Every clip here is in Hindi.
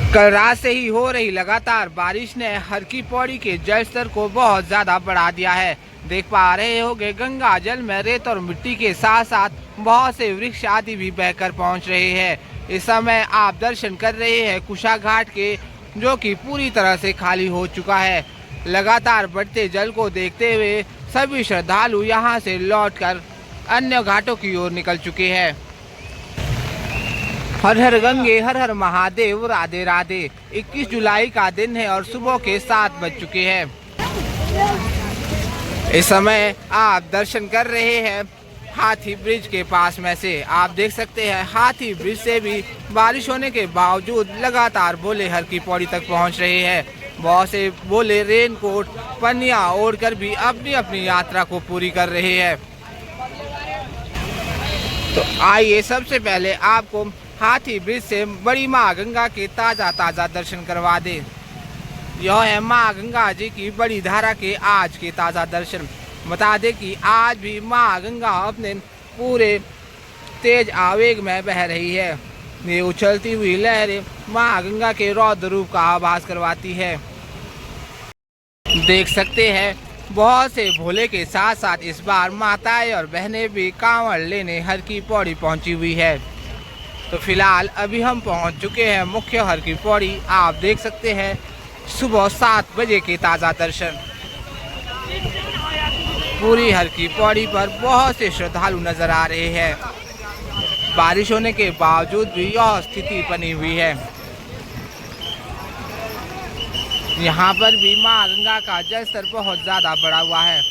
कल रात से ही हो रही लगातार बारिश ने हर की पौड़ी के जल स्तर को बहुत ज्यादा बढ़ा दिया है। देख पा रहे होंगे गंगा जल में रेत और मिट्टी के साथ साथ बहुत से वृक्ष आदि भी बहकर पहुंच रहे हैं। इस समय आप दर्शन कर रहे हैं कुशा घाट के, जो कि पूरी तरह से खाली हो चुका है। लगातार बढ़ते जल को देखते हुए सभी श्रद्धालु यहां से लौटकर अन्य घाटों की ओर निकल चुके हैं। हर हर गंगे हर हर महादेव, राधे राधे। 21 जुलाई का दिन है और सुबह के 7 बज चुके हैं। इस समय आप दर्शन कर रहे हैं हाथी ब्रिज के पास में से। आप देख सकते हैं हाथी ब्रिज से भी बारिश होने के बावजूद लगातार बोले हर की पौड़ी तक पहुंच रहे हैं। बहुत से बोले रेनकोट पन्नियां ओढ़कर भी अपनी अपनी यात्रा को पूरी कर रहे हैं। तो आइए सबसे पहले आपको हाथी ब्रिज से बड़ी माँ गंगा के ताज़ा दर्शन करवा दे। यह है माँ गंगा जी की बड़ी धारा के आज के ताज़ा दर्शन। बता दें कि आज भी माँ गंगा अपने पूरे तेज आवेग में बह रही है। ये उछलती हुई लहरें माँ गंगा के रौद्र रूप का आभास करवाती है। देख सकते हैं बहुत से भोले के साथ साथ इस बार माताएं और बहनें भी कांवड़ लेने हर की पौड़ी पहुंची हुई है। तो फिलहाल अभी हम पहुंच चुके हैं मुख्य हर की पौड़ी। आप देख सकते हैं सुबह 7 बजे के ताज़ा दर्शन। पूरी हर की पौड़ी पर बहुत से श्रद्धालु नजर आ रहे हैं। बारिश होने के बावजूद भी यह स्थिति बनी हुई है। यहाँ पर भी माँ गंगा का जल स्तर बहुत ज़्यादा बढ़ा हुआ है।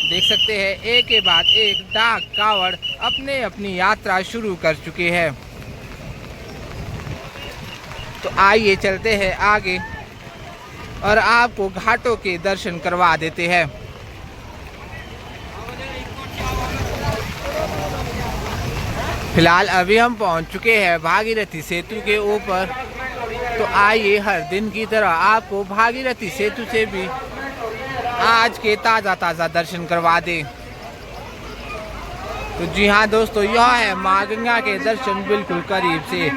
देख सकते हैं एक के बाद एक डाक कावड़ अपने अपनी यात्रा शुरू कर चुके हैं। तो आइए चलते हैं आगे और आपको घाटों के दर्शन करवा देते हैं। फिलहाल अभी हम पहुंच चुके हैं भागीरथी सेतु के ऊपर। तो आइए हर दिन की तरह आपको भागीरथी सेतु से भी आज के ताज़ा दर्शन करवा दे। तो जी हाँ दोस्तों, यह है माँ गंगा के दर्शन बिल्कुल करीब से।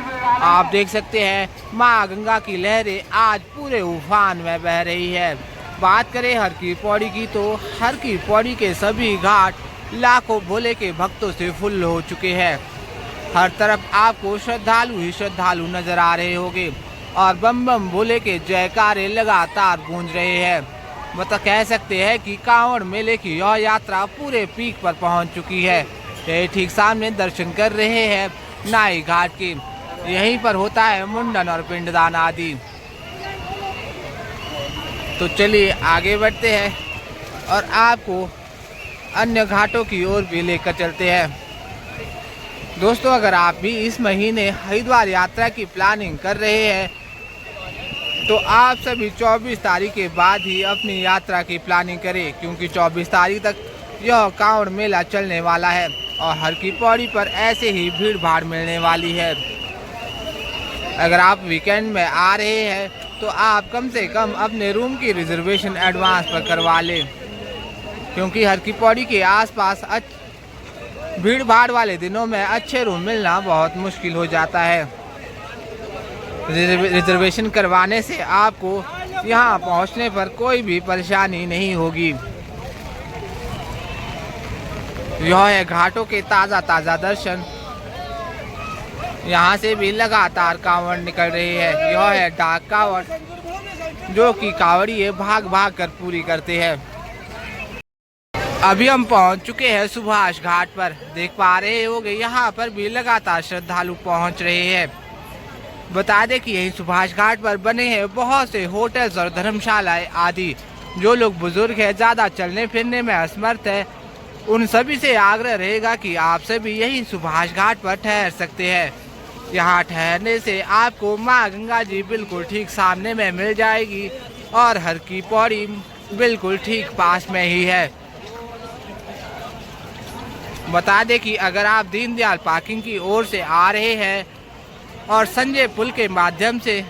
आप देख सकते हैं माँ गंगा की लहरें आज पूरे उफान में बह रही है। बात करें हर की पौड़ी की तो हर की पौड़ी के सभी घाट लाखों भोले के भक्तों से फुल हो चुके हैं। हर तरफ आपको श्रद्धालु ही श्रद्धालु नजर आ रहे होंगे और बम बम भोले के जयकारे लगातार गूंज रहे हैं। मतलब कह सकते हैं कि कांवड़ मेले की यह यात्रा पूरे पीक पर पहुंच चुकी है। ये ठीक सामने दर्शन कर रहे हैं नाई घाट के। यहीं पर होता है मुंडन और पिंडदान आदि। तो चलिए आगे बढ़ते हैं और आपको अन्य घाटों की ओर भी लेकर चलते हैं। दोस्तों, अगर आप भी इस महीने हरिद्वार यात्रा की प्लानिंग कर रहे हैं तो आप सभी 24 तारीख के बाद ही अपनी यात्रा की प्लानिंग करें, क्योंकि 24 तारीख तक यह कांवड़ मेला चलने वाला है और हर की पौड़ी पर ऐसे ही भीड़ भाड़ मिलने वाली है। अगर आप वीकेंड में आ रहे हैं तो आप कम से कम अपने रूम की रिजर्वेशन एडवांस पर करवा लें, क्योंकि हर की पौड़ी के आसपास भीड़ भाड़ वाले दिनों में अच्छे रूम मिलना बहुत मुश्किल हो जाता है। रिजर्वेशन करवाने से आपको यहाँ पहुँचने पर कोई भी परेशानी नहीं होगी। यह है घाटों के ताज़ा दर्शन। यहाँ से भी लगातार कांवड़ निकल रही है। यह है डाक कांवड़, जो कि कांवड़िए भाग भाग कर पूरी करते हैं। अभी हम पहुँच चुके हैं सुभाष घाट पर। देख पा रहे होंगे यहाँ पर भी लगातार श्रद्धालु पहुँच रहे हैं। बता दें कि यही सुभाष घाट पर बने हैं बहुत से होटल्स और धर्मशालाएं आदि। जो लोग बुजुर्ग हैं, ज़्यादा चलने फिरने में असमर्थ है, उन सभी से आग्रह रहेगा कि आप सभी यही सुभाष घाट पर ठहर सकते हैं। यहाँ ठहरने से आपको माँ गंगा जी बिल्कुल ठीक सामने में मिल जाएगी और हर की पौड़ी बिल्कुल ठीक पास में ही है। बता दें कि अगर आप दीनदयाल पार्किंग की ओर से आ रहे हैं और संजय पुल के माध्यम से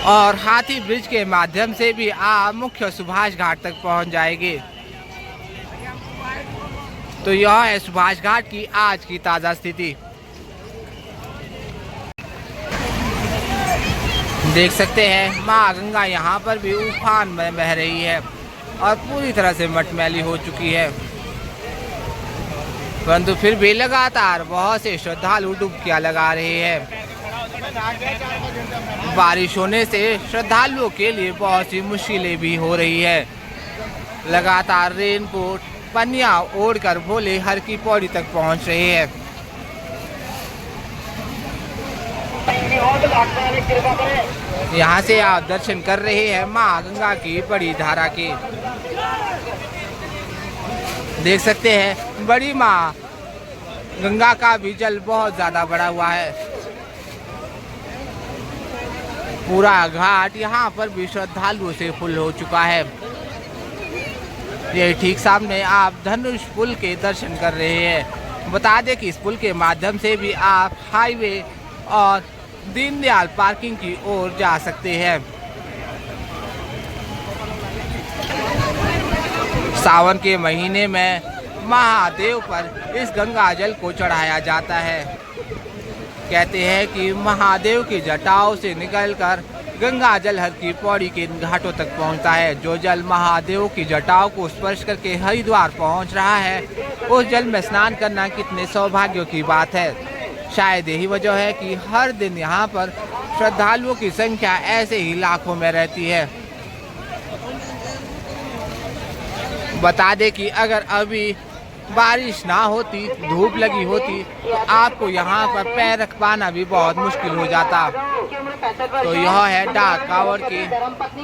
और हाथी ब्रिज के माध्यम से भी आप मुख्य सुभाष घाट तक पहुंच जाएंगे। तो यह है सुभाष घाट की आज की ताज़ा स्थिति। देख सकते हैं माँ गंगा यहाँ पर भी उफान में बह रही है और पूरी तरह से मटमैली हो चुकी है, परंतु फिर भी लगातार बहुत से श्रद्धालु डुबकियां लगा रहे हैं। बारिश होने से श्रद्धालुओं के लिए बहुत सी मुश्किलें भी हो रही है। लगातार रेनकोट पन्नियां ओढ़कर भोले हर की पौड़ी तक पहुंच रहे हैं। यहाँ से आप दर्शन कर रहे हैं माँ गंगा की बड़ी धारा के। देख सकते हैं बड़ी माँ गंगा का भी जल बहुत ज्यादा बढ़ा हुआ है। पूरा घाट यहाँ पर भी श्रद्धालुओं से फुल हो चुका है। ये ठीक सामने आप धनुष पुल के दर्शन कर रहे हैं। बता दें कि इस पुल के माध्यम से भी आप हाईवे और दीनदयाल पार्किंग की ओर जा सकते हैं। सावन के महीने में महादेव पर इस गंगा जल को चढ़ाया जाता है। कहते हैं कि महादेव की जटाओं से निकलकर गंगा जल हर की पौड़ी के घाटों तक पहुंचता है। जो जल महादेव की जटाओं को स्पर्श करके हरिद्वार पहुंच रहा है, उस जल में स्नान करना कितने सौभाग्य की बात है। शायद यही वजह है कि हर दिन यहाँ पर श्रद्धालुओं की संख्या ऐसे ही लाखों में रहती है। बता दें कि अगर अभी बारिश ना होती, धूप लगी होती, तो आपको यहाँ पर पैर रख पाना भी बहुत मुश्किल हो जाता। तो यह है डाक कावड़ के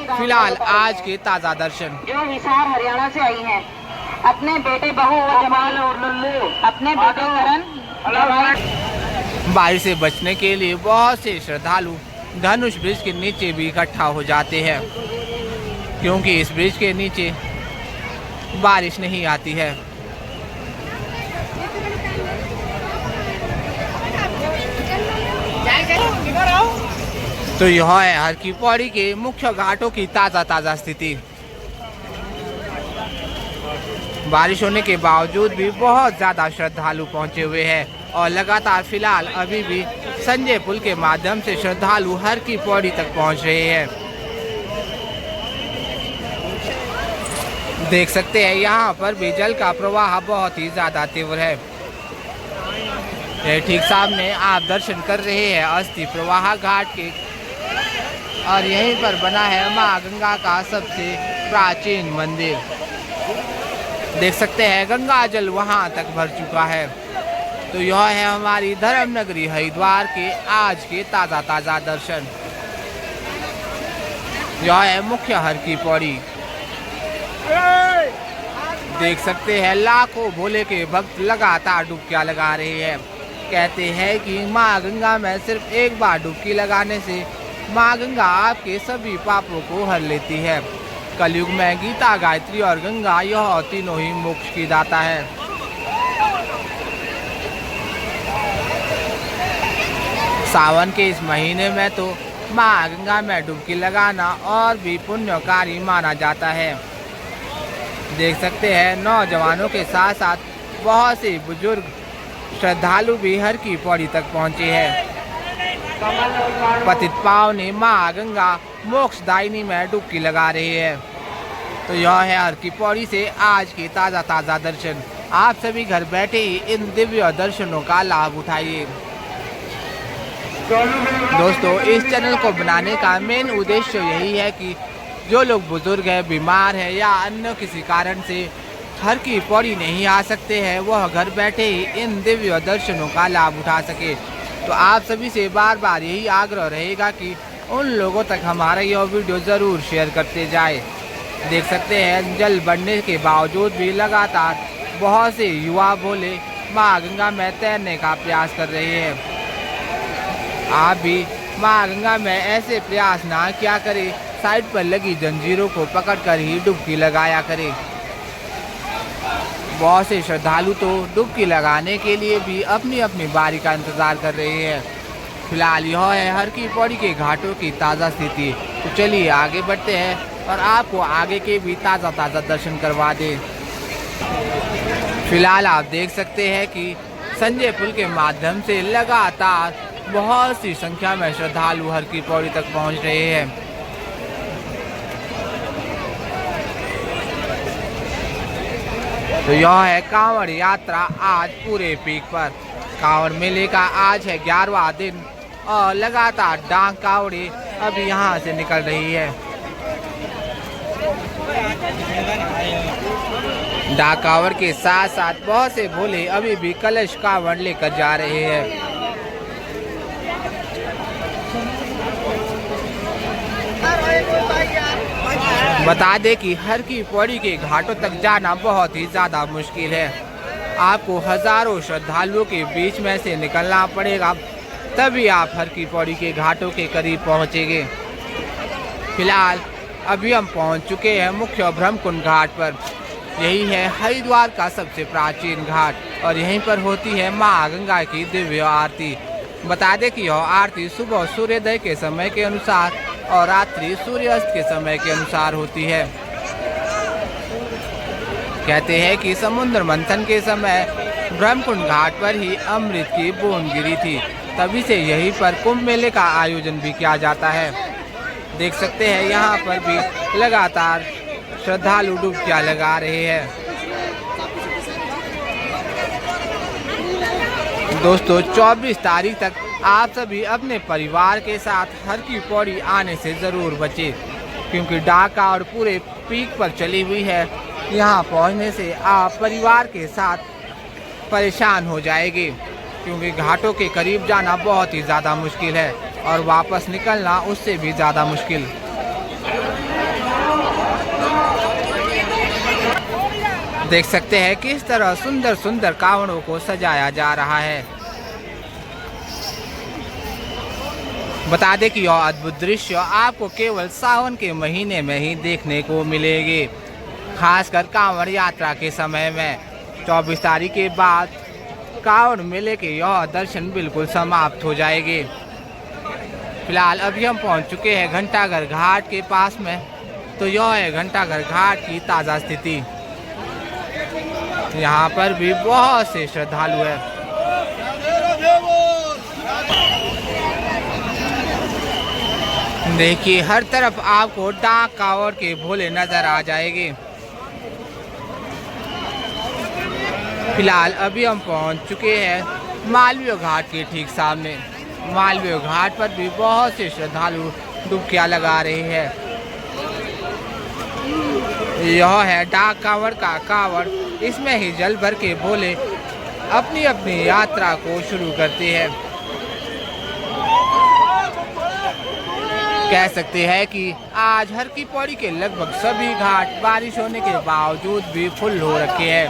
फिलहाल आज के ताज़ा दर्शन। जो हिसार हरियाणा से आई हैं, अपने बेटे बहू और जमाल और लल्लू, अपने बेटे करण। बारिश से बचने के लिए बहुत से श्रद्धालु धनुष ब्रिज के नीचे भी इकट्ठा हो जाते हैं, क्योंकि इस ब्रिज के नीचे बारिश नहीं आती है। तो यह है हर की पौड़ी के मुख्य घाटों की ताज़ा स्थिति। बारिश होने के बावजूद भी बहुत ज़्यादा श्रद्धालु पहुंचे हुए हैं और लगातार फिलहाल अभी भी संजय पुल के माध्यम से श्रद्धालु हर की पौड़ी तक पहुंच रहे हैं। देख सकते हैं यहाँ पर भी जल का प्रवाह बहुत ही ज़्यादा तीव्र है। ठीक सामने आप दर्शन कर रहे हैं अस्थि प्रवाह घाट के, और यहीं पर बना है माँ गंगा का सबसे प्राचीन मंदिर। देख सकते हैं गंगा जल वहां तक भर चुका है। तो यह है हमारी धर्म नगरी हरिद्वार के आज के ताज़ा दर्शन। यह है मुख्य हर की पौड़ी। देख सकते हैं लाखों भोले के भक्त लगातार डुबकियां लगा रहे हैं। कहते हैं कि माँ गंगा में सिर्फ एक बार डुबकी लगाने से माँ गंगा आपके सभी पापों को हर लेती है। कलयुग में गीता, गायत्री और गंगा यह तीनों ही मोक्ष की दाता है। सावन के इस महीने में तो माँ गंगा में डुबकी लगाना और भी पुण्यकारी माना जाता है। देख सकते हैं नौजवानों के साथ साथ बहुत से बुजुर्ग श्रद्धालु भी हर की पौड़ी तक पहुँचे हैं। पतित पावनी माँ गंगा मोक्षदायिनी में डुबकी लगा रही है। तो यह है हर की पौड़ी से आज के ताज़ा दर्शन। आप सभी घर बैठे ही इन दिव्य दर्शनों का लाभ उठाइए। दोस्तों, इस चैनल को बनाने का मेन उद्देश्य यही है कि जो लोग बुजुर्ग हैं, बीमार हैं या अन्य किसी कारण से हर की पौड़ी नहीं आ सकते हैं, वह घर बैठे ही इन दिव्य दर्शनों का लाभ उठा सके। तो आप सभी से बार बार यही आग्रह रहेगा कि उन लोगों तक हमारा यह वीडियो ज़रूर शेयर करते जाए। देख सकते हैं जल बढ़ने के बावजूद भी लगातार बहुत से युवा भोले माँ गंगा में तैरने का प्रयास कर रहे हैं। आप भी माँ गंगा में ऐसे प्रयास ना क्या करें, साइड पर लगी जंजीरों को पकड़कर ही डुबकी लगाया करें। बहुत से श्रद्धालु तो डुबकी लगाने के लिए भी अपनी अपनी बारी का इंतज़ार कर रहे हैं। फिलहाल यह है हर की पौड़ी के घाटों की ताज़ा स्थिति। तो चलिए आगे बढ़ते हैं और आपको आगे के भी ताज़ा दर्शन करवा दें। फिलहाल आप देख सकते हैं कि संजय पुल के माध्यम से लगातार बहुत सी संख्या में श्रद्धालु हर की पौड़ी तक पहुंच रहे हैं। तो यह है कांवड़ यात्रा आज पूरे पीक पर। कांवड़ मेले का आज है 11वां दिन और लगातार डाक कांवड़ी अभी यहाँ से निकल रही है। डाक कांवड़ के साथ साथ बहुत से भोले अभी भी कलश कांवड़ लेकर जा रहे हैं। बता दें कि हर की पौड़ी के घाटों तक जाना बहुत ही ज़्यादा मुश्किल है। आपको हजारों श्रद्धालुओं के बीच में से निकलना पड़ेगा, तभी आप हर की पौड़ी के घाटों के करीब पहुंचेंगे। फिलहाल अभी हम पहुंच चुके हैं मुख्य ब्रह्मकुंड घाट पर। यही है हरिद्वार का सबसे प्राचीन घाट और यहीं पर होती है माँ गंगा की दिव्य आरती। बता दें कि यह आरती सुबह सूर्योदय के समय के अनुसार और रात्रि सूर्यास्त के समय के अनुसार होती है। कहते हैं कि समुद्र मंथन के समय ब्रह्मकुंड घाट पर ही अमृत की बूंद गिरी थी, तभी से यहीं पर कुंभ मेले का आयोजन भी किया जाता है। देख सकते हैं यहाँ पर भी लगातार श्रद्धालु डुबकियां लगा रहे हैं। दोस्तों 24 तारीख तक आप सभी अपने परिवार के साथ हर की पौड़ी आने से ज़रूर बचें, क्योंकि डाक कांवड़ पूरे पीक पर चली हुई है। यहाँ पहुँचने से आप परिवार के साथ परेशान हो जाएंगे, क्योंकि घाटों के करीब जाना बहुत ही ज़्यादा मुश्किल है और वापस निकलना उससे भी ज़्यादा मुश्किल। देख सकते हैं किस तरह सुंदर सुंदर कांवड़ों को सजाया जा रहा है। बता दें कि यह अद्भुत दृश्य आपको केवल सावन के महीने में ही देखने को मिलेगी, खासकर कांवड़ यात्रा के समय में। 24 तारीख के बाद कांवड़ मेले के यह दर्शन बिल्कुल समाप्त हो जाएंगे। फिलहाल अभी हम पहुंच चुके हैं घंटाघर घाट के पास में। तो यह है घंटाघर घाट की ताज़ा स्थिति। यहाँ पर भी बहुत से श्रद्धालु हैं। देखिए हर तरफ आपको डाक कांवड़ के भोले नजर आ जाएंगे। फिलहाल अभी हम पहुंच चुके हैं मालवीय घाट के ठीक सामने। मालवीय घाट पर भी बहुत से श्रद्धालु डुबकियां लगा रहे हैं। यह है डाक कांवड़ का कांवड़। इसमें ही जल भर के भोले अपनी अपनी यात्रा को शुरू करते हैं। कह सकते हैं कि आज हर की पौड़ी के लगभग सभी घाट बारिश होने के बावजूद भी फुल हो रखे हैं।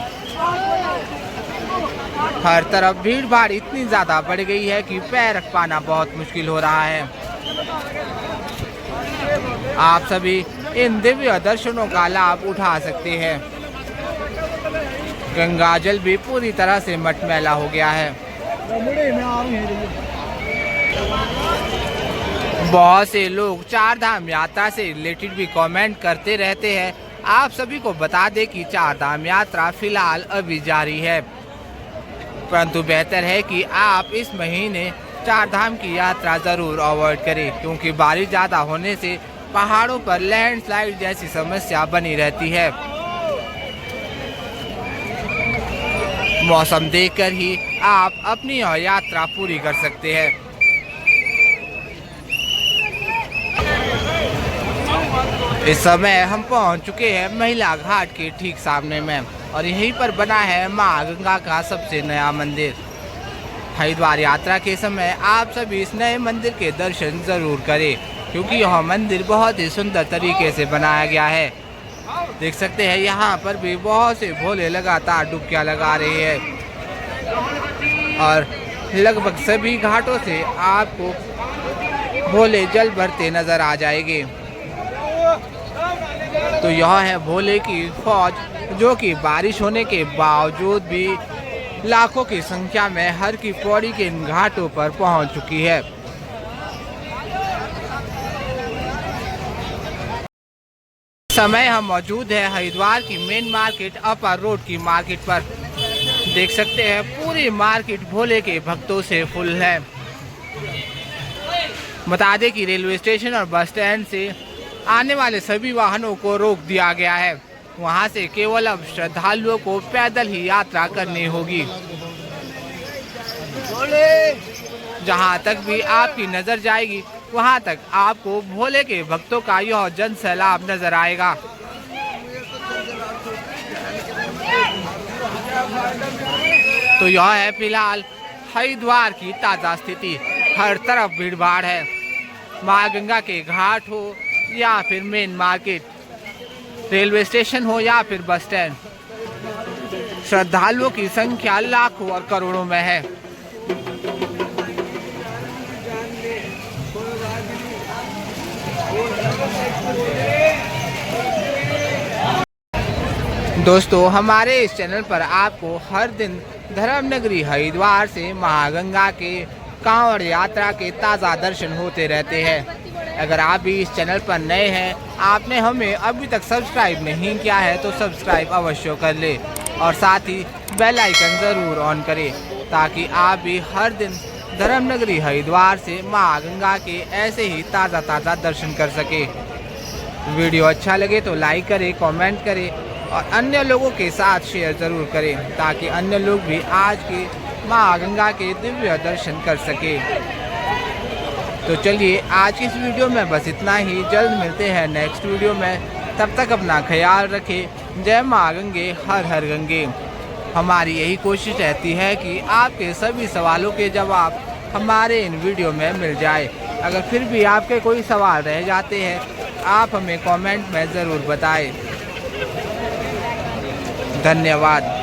हर तरफ भीड़ भाड़ इतनी ज़्यादा बढ़ गई है कि पैर रख पाना बहुत मुश्किल हो रहा है। आप सभी इन दिव्य दर्शनों का लाभ उठा सकते हैं। गंगा जल भी पूरी तरह से मटमैला हो गया है। बहुत से लोग चार धाम यात्रा से रिलेटेड भी कमेंट करते रहते हैं। आप सभी को बता दें कि चार धाम यात्रा फिलहाल अभी जारी है, परंतु बेहतर है कि आप इस महीने चार धाम की यात्रा ज़रूर अवॉइड करें, क्योंकि बारिश ज़्यादा होने से पहाड़ों पर लैंडस्लाइड जैसी समस्या बनी रहती है। मौसम देखकर ही आप अपनी यात्रा पूरी कर सकते हैं। इस समय हम पहुंच चुके हैं महिला घाट के ठीक सामने में और यहीं पर बना है माँ गंगा का सबसे नया मंदिर। हरिद्वार यात्रा के समय आप सभी इस नए मंदिर के दर्शन ज़रूर करें, क्योंकि यह मंदिर बहुत ही सुंदर तरीके से बनाया गया है। देख सकते हैं यहाँ पर भी बहुत से भोले लगातार डुबकियां लगा रहे हैं और लगभग सभी घाटों से आपको भोले जल भरते नजर आ जाएंगे। तो यह है भोले की फौज, जो कि बारिश होने के बावजूद भी लाखों की संख्या में हर की पौड़ी के इन घाटों पर पहुंच चुकी है। समय हम मौजूद है हरिद्वार की मेन मार्केट अपर रोड की मार्केट पर। देख सकते हैं पूरी मार्केट भोले के भक्तों से फुल है। बता दें कि रेलवे स्टेशन और बस स्टैंड से आने वाले सभी वाहनों को रोक दिया गया है। वहां से केवल अब श्रद्धालुओं को पैदल ही यात्रा करनी होगी। जहां तक भी आपकी नजर जाएगी वहां तक आपको भोले के भक्तों का यह जन सैलाब नजर आएगा। तो यह है फिलहाल हरिद्वार की ताज़ा स्थिति। हर तरफ भीड़ भाड़ है, माँ गंगा के घाट हो या फिर मेन मार्केट, रेलवे स्टेशन हो या फिर बस स्टैंड, श्रद्धालुओं की संख्या लाखों और करोड़ों में है। दोस्तों हमारे इस चैनल पर आपको हर दिन धर्मनगरी हरिद्वार से महागंगा के कांवड़ यात्रा के ताज़ा दर्शन होते रहते हैं। अगर आप भी इस चैनल पर नए हैं, आपने हमें अभी तक सब्सक्राइब नहीं किया है तो सब्सक्राइब अवश्य कर ले और साथ ही बेल आइकन ज़रूर ऑन करें ताकि आप भी हर दिन धर्मनगरी हरिद्वार से महागंगा के ऐसे ही ताज़ा दर्शन कर सके। वीडियो अच्छा लगे तो लाइक करें, कमेंट करें और अन्य लोगों के साथ शेयर ज़रूर करें ताकि अन्य लोग भी आज के माँ गंगा के दिव्य दर्शन कर सके। तो चलिए आज की इस वीडियो में बस इतना ही। जल्द मिलते हैं नेक्स्ट वीडियो में, तब तक अपना ख्याल रखें। जय माँ गंगे, हर हर गंगे। हमारी यही कोशिश रहती है कि आपके सभी सवालों के जवाब हमारे इन वीडियो में मिल जाए। अगर फिर भी आपके कोई सवाल रह जाते हैं आप हमें कमेंट में ज़रूर बताएं। धन्यवाद।